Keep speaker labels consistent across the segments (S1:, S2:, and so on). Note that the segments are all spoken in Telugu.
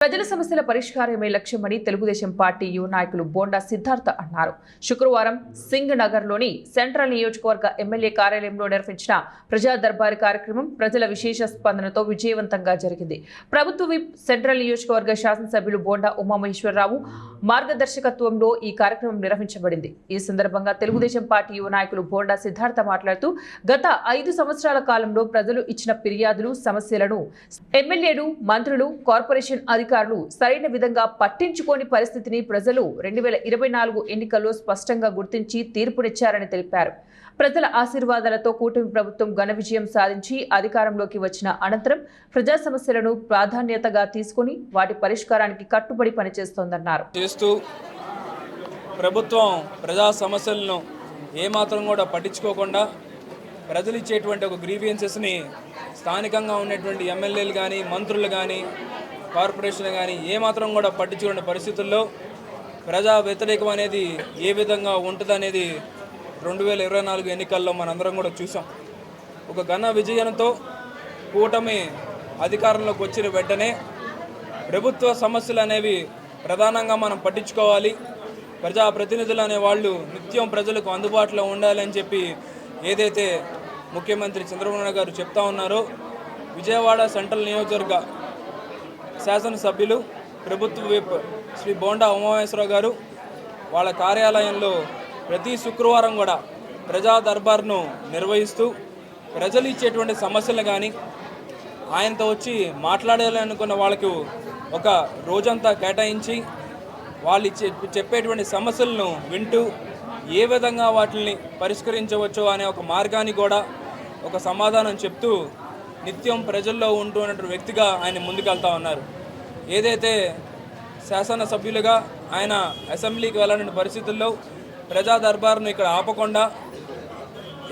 S1: ప్రజల సమస్యల పరిష్కారమే లక్ష్యమని తెలుగుదేశం పార్టీ యువ నాయకులు బోండా సిద్ధార్థ అన్నారు. శుక్రవారం సింగ్ నగర్లోని సెంట్రల్ నియోజకవర్గ ఎమ్మెల్యే కార్యాలయంలో నిర్వహించిన ప్రజా దర్బారు కార్యక్రమం ప్రజల విశేష స్పందనతో విజయవంతంగా జరిగింది. ప్రభుత్వ విప్ సెంట్రల్ నియోజకవర్గ శాసనసభ్యులు బోండా ఉమామహేశ్వరరావు మార్గదర్శకత్వంలో ఈ కార్యక్రమం నిర్వహించబడింది. ఈ సందర్భంగా తెలుగుదేశం పార్టీ యువ నాయకులు బోండా సిద్ధార్థ మాట్లాడుతూ గత 5 సంవత్సరాల కాలంలో ప్రజలు ఇచ్చిన ఫిర్యాదులు, సమస్యలను ఎమ్మెల్యేలు, మంత్రులు, కార్పొరేషన్ అధికారులు సరైన విధంగా పట్టించుకోని పరిస్థితిని ప్రజలు 2024 ఎన్నికల్లో స్పష్టంగా గుర్తించి తీర్పునిచ్చారని తెలిపారు. ప్రజల ఆశీర్వాదాలతో కూటమి ప్రభుత్వం ఘన విజయం సాధించి అధికారంలోకి వచ్చిన అనంతరం ప్రజా సమస్యలను ప్రాధాన్యతగా తీసుకుని వాటి పరిష్కారానికి కట్టుబడి పనిచేస్తోందన్నారు.
S2: ప్రభుత్వం ప్రజా సమస్యలను ఏమాత్రం కూడా పట్టించుకోకుండా ప్రజలు ఇచ్చేటువంటి ఒక గ్రీవియన్సెస్ని స్థానికంగా ఉన్నటువంటి ఎమ్మెల్యేలు కానీ, మంత్రులు కానీ, కార్పొరేషన్ కానీ ఏమాత్రం కూడా పట్టించుకునే పరిస్థితుల్లో ప్రజా వ్యతిరేకం అనేది ఏ విధంగా ఉంటుందనేది 2024 ఎన్నికల్లో మనందరం కూడా చూసాం. ఒక ఘన విజయంతో కూటమి అధికారంలోకి వచ్చిన వెంటనే ప్రభుత్వ సమస్యలు అనేవి ప్రధానంగా మనం పట్టించుకోవాలి, ప్రజాప్రతినిధులు అనే వాళ్ళు నిత్యం ప్రజలకు అందుబాటులో ఉండాలని చెప్పి ఏదైతే ముఖ్యమంత్రి చంద్రబాబు నాయుడు గారు చెప్తా ఉన్నారో, విజయవాడ సెంట్రల్ నియోజకవర్గ శాసనసభ్యులు ప్రభుత్వ విప్ శ్రీ బోండా ఉమామహేశ్వరరావు గారు వాళ్ళ కార్యాలయంలో ప్రతి శుక్రవారం కూడా ప్రజా దర్బార్ను నిర్వహిస్తూ ప్రజలు ఇచ్చేటువంటి సమస్యలు కానీ, ఆయనతో వచ్చి మాట్లాడాలనుకున్న వాళ్ళకు ఒక రోజంతా కేటాయించి వాళ్ళు చెప్పేటువంటి సమస్యలను వింటూ ఏ విధంగా వాటిని పరిష్కరించవచ్చో అనే ఒక మార్గాన్ని కూడా ఒక సమాధానం చెప్తూ నిత్యం ప్రజల్లో ఉంటున్నటువంటి వ్యక్తిగా ఆయన ముందుకెళ్తా ఉన్నారు. ఏదైతే శాసనసభ్యులుగా ఆయన అసెంబ్లీకి వెళ్ళని పరిస్థితుల్లో ప్రజా దర్బార్ను ఇక్కడ ఆపకుండా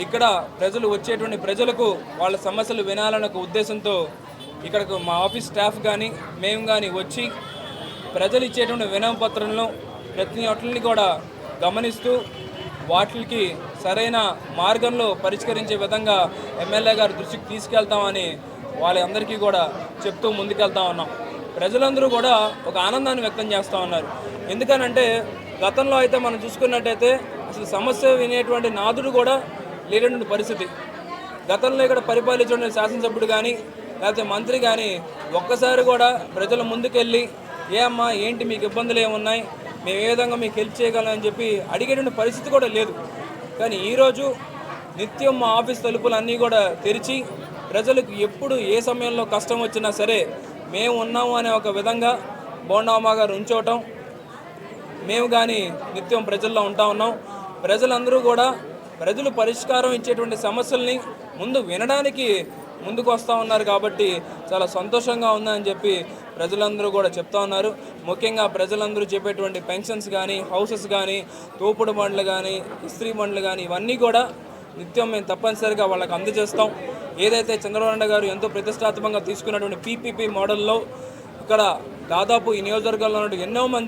S2: ఇక్కడ ప్రజలు వచ్చేటువంటి ప్రజలకు వాళ్ళ సమస్యలు వినాలనే ఒక ఉద్దేశంతో ఇక్కడకు మా ఆఫీస్ స్టాఫ్ కానీ మేము కానీ వచ్చి ప్రజలు ఇచ్చేటువంటి వినపత్రంలో ప్రతి ఒక్కరిని కూడా గమనిస్తూ వాటికి సరైన మార్గంలో పరిష్కరించే విధంగా ఎమ్మెల్యే గారి దృష్టికి తీసుకెళ్తామని వాళ్ళందరికీ కూడా చెప్తూ ముందుకెళ్తా ఉన్నాం. ప్రజలందరూ కూడా ఒక ఆనందాన్ని వ్యక్తం చేస్తూ ఉన్నారు. ఎందుకనంటే గతంలో అయితే మనం చూసుకున్నట్టయితే అసలు సమస్య వినేటువంటి నాదుడు కూడా లేనటువంటి పరిస్థితి. గతంలో ఇక్కడ పరిపాలించిన శాసనసభ్యుడు కానీ లేకపోతే మంత్రి కానీ ఒక్కసారి కూడా ప్రజల ముందుకెళ్ళి ఏ అమ్మా ఏంటి మీకు ఇబ్బందులు ఏమున్నాయి, మేము ఏ విధంగా మీకు హెల్ప్ చేయగలమని చెప్పి అడిగేటువంటి పరిస్థితి కూడా లేదు. కానీ ఈరోజు నిత్యం మా ఆఫీస్ తలుపులన్నీ కూడా తెరిచి ప్రజలకు ఎప్పుడు ఏ సమయంలో కష్టం వచ్చినా సరే మేము ఉన్నాము అనే ఒక విధంగా బోండా ఉమా గారు ఉంచోవటం, మేము కానీ నిత్యం ప్రజల్లో ఉంటా ఉన్నాం. ప్రజలందరూ కూడా ప్రజలు పరిష్కారం ఇచ్చేటువంటి సమస్యల్ని ముందు వినడానికి ముందుకు వస్తూ ఉన్నారు. కాబట్టి చాలా సంతోషంగా ఉందని చెప్పి ప్రజలందరూ కూడా చెప్తా ఉన్నారు. ముఖ్యంగా ప్రజలందరూ చెప్పేటువంటి పెన్షన్స్ కానీ, హౌసెస్ కానీ, తోపుడు బండ్లు కానీ, ఇస్త్రీ బండ్లు కానీ ఇవన్నీ కూడా నిత్యం మేము తప్పనిసరిగా వాళ్ళకి అందజేస్తాం. ఏదైతే చంద్రబాబు నాయుడు గారు ఎంతో ప్రతిష్టాత్మకంగా తీసుకున్నటువంటి PPP మోడల్లో ఇక్కడ దాదాపు ఈ నియోజకవర్గంలో ఎన్నో మంది